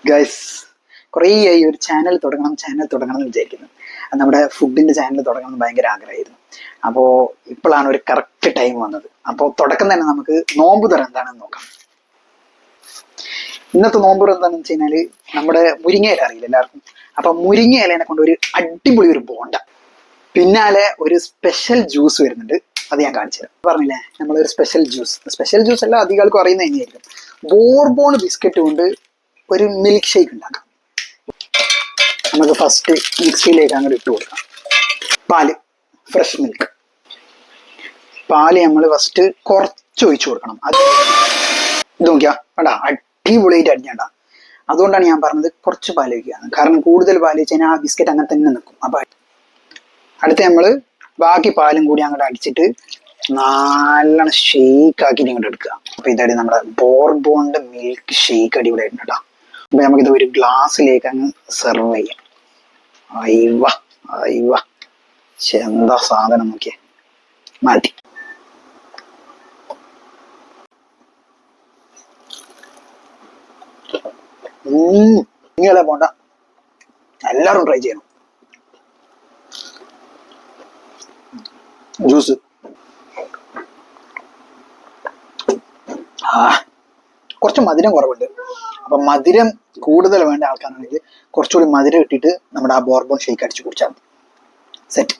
Guys, കുറേയായി ഒരു channel തുടങ്ങണം എന്ന് വിചാരിക്കുന്നു. നമ്മുടെ ഫുഡിന്റെ ചാനൽ തുടങ്ങണം എന്ന് ഭയങ്കര ആഗ്രഹമായിരുന്നു. അപ്പോൾ ഇപ്പോഴാണ് ഒരു കറക്റ്റ് ടൈം വന്നത്. അപ്പോൾ തുടക്കം തന്നെ നമുക്ക് നോമ്പ് തുറ എന്താണെന്ന് നോക്കാം. ഇന്നത്തെ നോമ്പ് തുറ എന്താണെന്ന് വെച്ച് കഴിഞ്ഞാല് നമ്മുടെ മുരിങ്ങയില അറിയില്ല എല്ലാവർക്കും. അപ്പൊ മുരിങ്ങ ഇലേനെ കൊണ്ട് ഒരു അടിപൊളി ഒരു ബോണ്ട, പിന്നാലെ ഒരു സ്പെഷ്യൽ ജ്യൂസ് വരുന്നുണ്ട്. അത് ഞാൻ കാണിച്ചു തരാം. പറഞ്ഞില്ലേ, നമ്മളൊരു സ്പെഷ്യൽ ജ്യൂസ് എല്ലാം അധികം ആൾക്കും അറിയുന്ന തന്നെയായിരിക്കും. ബോർബോൺ ബിസ്ക്കറ്റ് കൊണ്ട് ഒരു മിൽക്ക് ഷേക്ക് ഉണ്ടാക്കാം. നമുക്ക് ഫസ്റ്റ് മിക്സിയിലേക്ക് അങ്ങോട്ട് ഇട്ട് കൊടുക്കാം. പാല്, ഫ്രഷ് മിൽക്ക് പാല് നമ്മൾ ഫസ്റ്റ് കുറച്ച് ഒഴിച്ചു കൊടുക്കണം. അത് ഇത് നോക്കിയാ വേണ്ട, അടിപൊളിയായിട്ട് അടിഞ്ഞാണ്ട. അതുകൊണ്ടാണ് ഞാൻ പറഞ്ഞത് കുറച്ച് പാല് ഒഴിക്കുക. കാരണം കൂടുതൽ പാല് വെച്ച് കഴിഞ്ഞാൽ ആ ബിസ്ക്കറ്റ് അങ്ങനെ തന്നെ നിൽക്കും. അപ്പൊ അടുത്ത് നമ്മൾ ബാക്കി പാലും കൂടി അങ്ങോട്ട് അടിച്ചിട്ട് നല്ലോണം ഷേക്ക് ആക്കിയിട്ട് ഇങ്ങോട്ട് എടുക്കുക. അപ്പൊ ഇതായി നമ്മുടെ ബോർബോണിന്റെ മിൽക്ക് ഷേക്ക് അടിപൊളിയായിട്ടുണ്ട് കേട്ടോ. അപ്പൊ നമുക്കിത് ഒരു ഗ്ലാസ്സിലേക്ക് അങ്ങ് സെർവ് ചെയ്യാം. അയ്വ എന്താ സാധനം നോക്കിയേ, മാറ്റി. ഇങ്ങനെ പോണ്ട, എല്ലാവരും ട്രൈ ചെയ്യണം. ജ്യൂസ് കുറച്ച് മധുരം കുറവുണ്ട്. അപ്പൊ മധുരം കൂടുതൽ വേണ്ട ആൾക്കാരാണെങ്കിൽ കുറച്ചുകൂടി മധുരം ഇട്ടിട്ട് നമ്മുടെ ആ ബോർബോൺ ഷേക്ക് അടിച്ച് കുടിച്ചാൽ മതി. സെറ്റ്.